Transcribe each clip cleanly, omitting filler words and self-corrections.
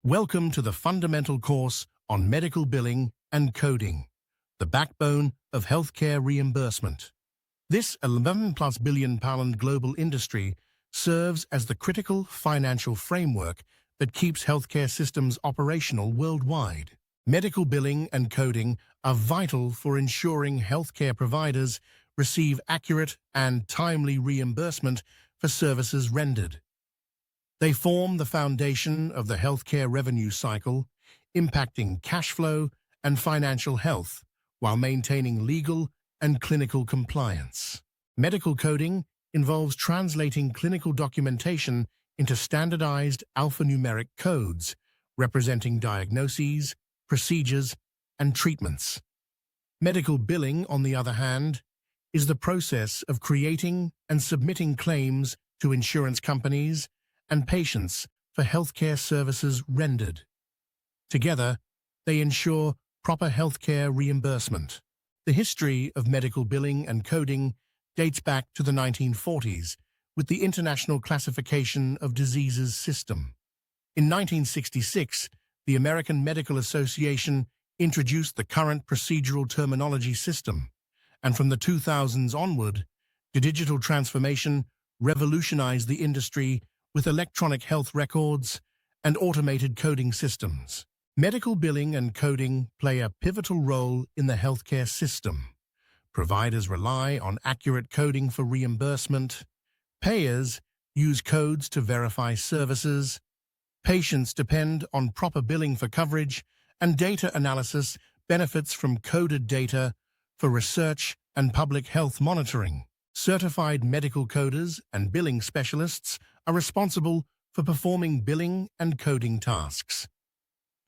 Welcome to the fundamental course on medical billing and coding, the backbone of healthcare reimbursement. This 11+ billion pound global industry serves as the critical financial framework that keeps healthcare systems operational worldwide. Medical billing and coding are vital for ensuring healthcare providers receive accurate and timely reimbursement for services rendered. They form the foundation of the healthcare revenue cycle, impacting cash flow and financial health while maintaining legal and clinical compliance. Medical coding involves translating clinical documentation into standardized alphanumeric codes representing diagnoses, procedures, and treatments. Medical billing, on the other hand, is the process of creating and submitting claims to insurance companies and patients for healthcare services rendered. Together, they ensure proper healthcare reimbursement. The history of medical billing and coding dates back to the 1940s with the International Classification of Diseases system. In 1966, the American Medical Association introduced the current procedural terminology system, and from the 2000s onward, the digital transformation revolutionized the industry with electronic health records and automated coding systems. Medical billing and coding play a pivotal role in the healthcare system. Providers rely on accurate coding for reimbursement. Payers use codes to verify services. Patients depend on proper billing for coverage, and data analysis benefits from coded data for research and public health monitoring. Certified medical coders and billing specialists are responsible for performing billing and coding tasks.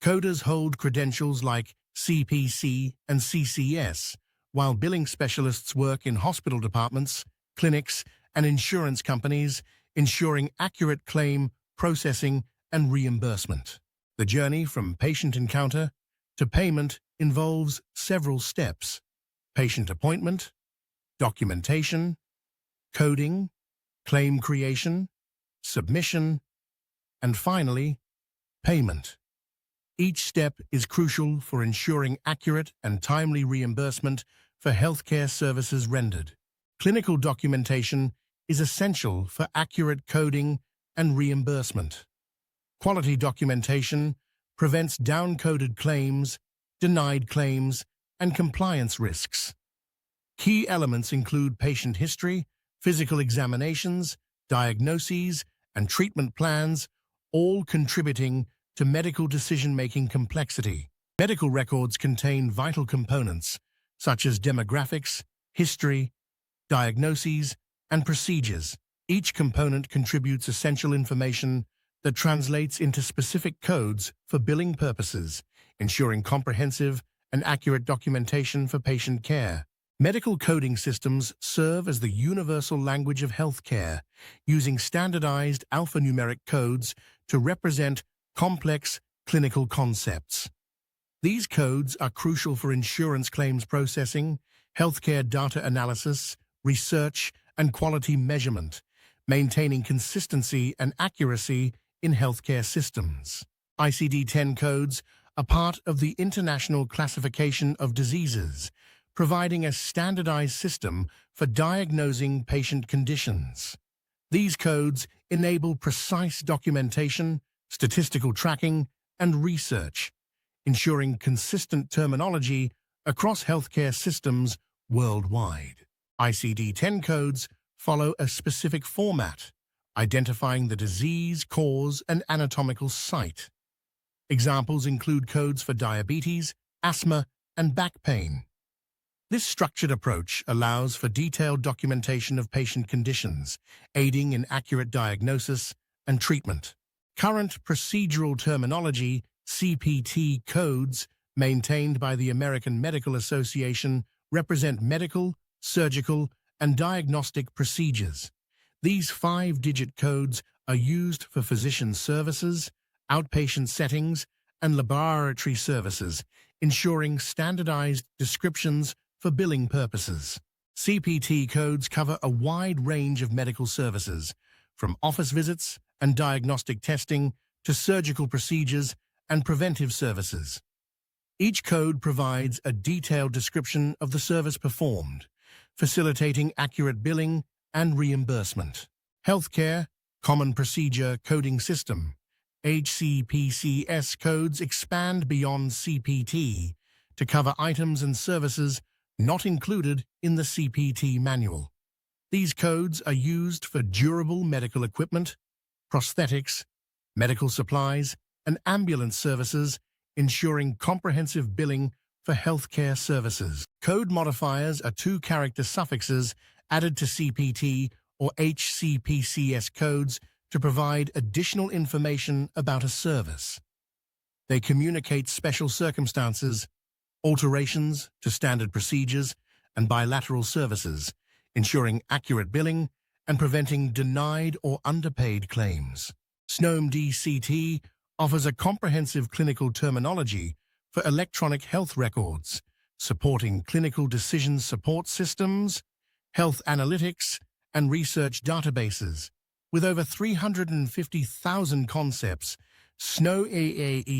Coders hold credentials like CPC and CCS, while billing specialists work in hospital departments, clinics, and insurance companies, ensuring accurate claim processing and reimbursement. The journey from patient encounter to payment involves several steps: patient appointment, documentation, coding, claim creation, submission, and finally, payment. Each step is crucial for ensuring accurate and timely reimbursement for healthcare services rendered. Clinical documentation is essential for accurate coding and reimbursement. Quality documentation prevents downcoded claims, denied claims, and compliance risks. Key elements include patient history, physical examinations, diagnoses, and treatment plans, all contributing to medical decision-making complexity. Medical records contain vital components such as demographics, history, diagnoses, and procedures. Each component contributes essential information that translates into specific codes for billing purposes, ensuring comprehensive and accurate documentation for patient care. Medical coding systems serve as the universal language of healthcare, using standardized alphanumeric codes to represent complex clinical concepts. These codes are crucial for insurance claims processing, healthcare data analysis, research, and quality measurement, maintaining consistency and accuracy in healthcare systems. ICD-10 codes are part of the International Classification of Diseases, providing a standardized system for diagnosing patient conditions. These codes enable precise documentation, statistical tracking, and research, ensuring consistent terminology across healthcare systems worldwide. ICD-10 codes follow a specific format, identifying the disease, cause, and anatomical site. Examples include codes for diabetes, asthma, and back pain. This structured approach allows for detailed documentation of patient conditions, aiding in accurate diagnosis and treatment. Current procedural terminology, CPT codes, maintained by the American Medical Association, represent medical, surgical, and diagnostic procedures. These 5-digit codes are used for physician services, outpatient settings, and laboratory services, ensuring standardized descriptions for billing purposes. CPT codes cover a wide range of medical services, from office visits and diagnostic testing to surgical procedures and preventive services. Each code provides a detailed description of the service performed, facilitating accurate billing and reimbursement. Healthcare Common Procedure Coding System (HCPCS) codes expand beyond CPT to cover items and services not included in the CPT manual. These codes are used for durable medical equipment, prosthetics, medical supplies, and ambulance services, ensuring comprehensive billing for healthcare services. Code modifiers are two-character suffixes added to CPT or HCPCS codes to provide additional information about a service. They communicate special circumstances, alterations to standard procedures, and bilateral services, ensuring accurate billing and preventing denied or underpaid claims. SNOMED-CT offers a comprehensive clinical terminology for electronic health records, supporting clinical decision support systems, health analytics, and research databases. With over 350,000 concepts, SNOMED-CT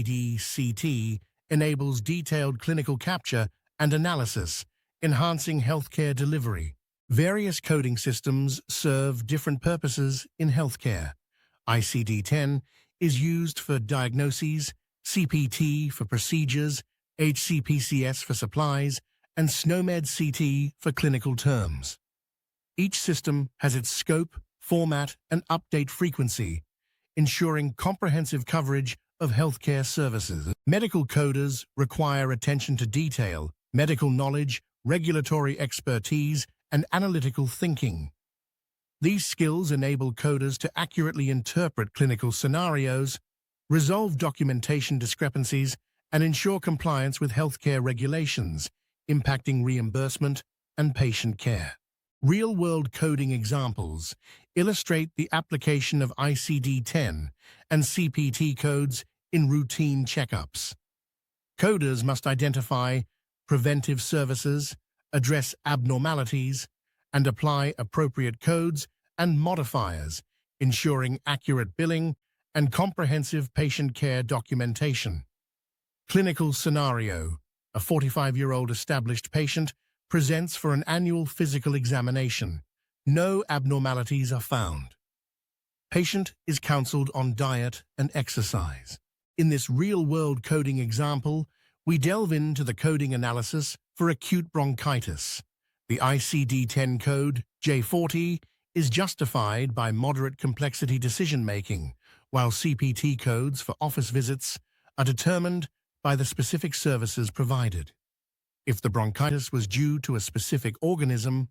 enables detailed clinical capture and analysis, enhancing healthcare delivery. Various coding systems serve different purposes in healthcare. ICD-10 is used for diagnoses, CPT for procedures, HCPCS for supplies, and SNOMED-CT for clinical terms. Each system has its scope, format, and update frequency, ensuring comprehensive coverage of healthcare services. Medical coders require attention to detail, medical knowledge, regulatory expertise, and analytical thinking. These skills enable coders to accurately interpret clinical scenarios, resolve documentation discrepancies, and ensure compliance with healthcare regulations, impacting reimbursement and patient care. Real-world coding examples illustrate the application of ICD-10 and CPT codes in routine checkups. Coders must identify preventive services, address abnormalities, and apply appropriate codes and modifiers, ensuring accurate billing and comprehensive patient care documentation. Clinical scenario: a 45-year-old established patient presents for an annual physical examination. No abnormalities are found. Patient is counseled on diet and exercise. In this real-world coding example, we delve into the coding analysis for acute bronchitis. The ICD-10 code, J40, is justified by moderate complexity decision-making, while CPT codes for office visits are determined by the specific services provided. If the bronchitis was due to a specific organism,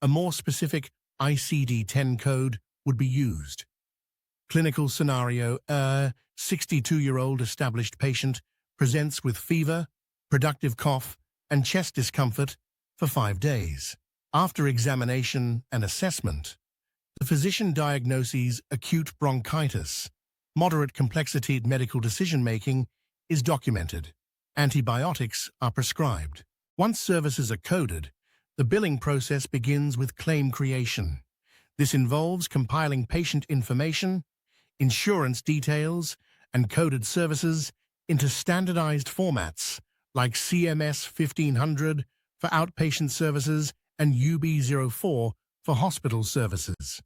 a more specific ICD-10 code would be used. Clinical scenario: a 62-year-old established patient presents with fever, productive cough, and chest discomfort for 5 days. After examination and assessment, the physician diagnoses acute bronchitis. Moderate complexity medical decision-making is documented. Antibiotics are prescribed. Once services are coded, the billing process begins with claim creation. This involves compiling patient information, insurance details, and coded services into standardized formats like CMS 1500 for outpatient services and UB04 for hospital services.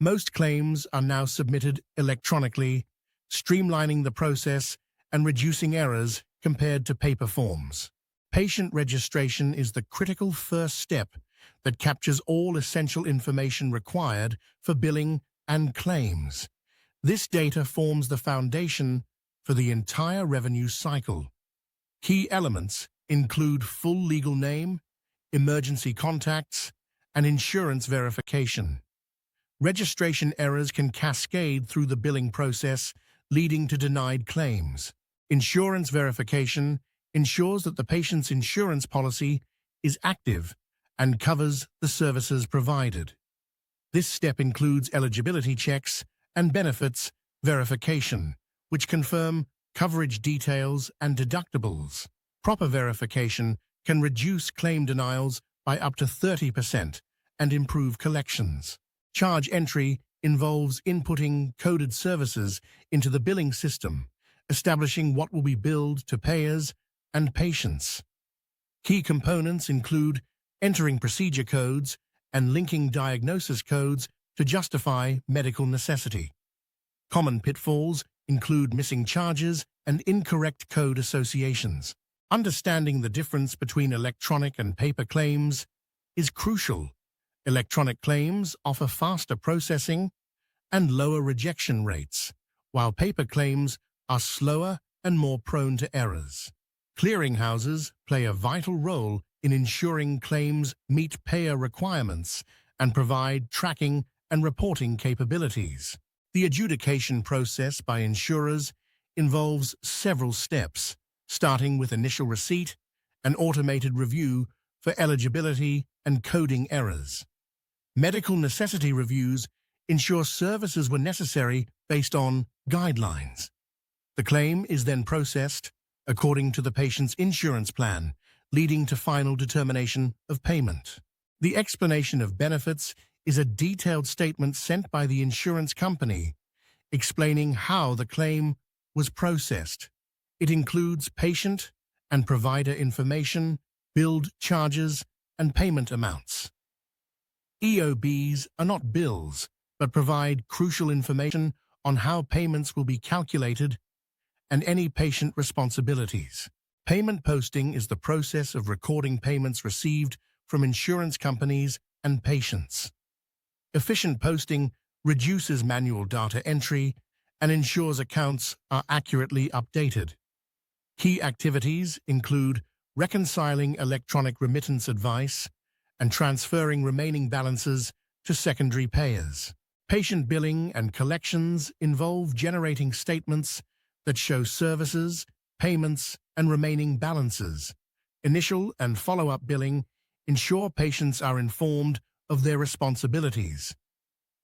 Most claims are now submitted electronically, streamlining the process and reducing errors compared to paper forms. Patient registration is the critical first step that captures all essential information required for billing and claims. This data forms the foundation for the entire revenue cycle. Key elements include full legal name, emergency contacts, and insurance verification. Registration errors can cascade through the billing process, leading to denied claims. Insurance verification ensures that the patient's insurance policy is active and covers the services provided. This step includes eligibility checks and benefits verification, which confirm coverage details and deductibles. Proper verification can reduce claim denials by up to 30% and improve collections. Charge entry involves inputting coded services into the billing system, establishing what will be billed to payers and patients. Key components include entering procedure codes and linking diagnosis codes to justify medical necessity. Common pitfalls include missing charges and incorrect code associations. Understanding the difference between electronic and paper claims is crucial. Electronic claims offer faster processing and lower rejection rates, while paper claims are slower and more prone to errors. Clearinghouses play a vital role in ensuring claims meet payer requirements and provide tracking and reporting capabilities. The adjudication process by insurers involves several steps, starting with initial receipt and automated review for eligibility and coding errors. Medical necessity reviews ensure services were necessary based on guidelines. The claim is then processed according to the patient's insurance plan, leading to final determination of payment. The explanation of benefits is a detailed statement sent by the insurance company explaining how the claim was processed. It includes patient and provider information, billed charges, and payment amounts. EOBs are not bills, but provide crucial information on how payments will be calculated and any patient responsibilities. Payment posting is the process of recording payments received from insurance companies and patients. Efficient posting reduces manual data entry and ensures accounts are accurately updated. Key activities include reconciling electronic remittance advice and transferring remaining balances to secondary payers. Patient billing and collections involve generating statements that show services, payments, and remaining balances. Initial and follow-up billing ensure patients are informed of their responsibilities.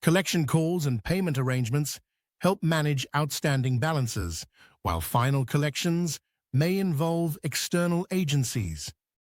Collection calls and payment arrangements help manage outstanding balances, while final collections may involve external agencies.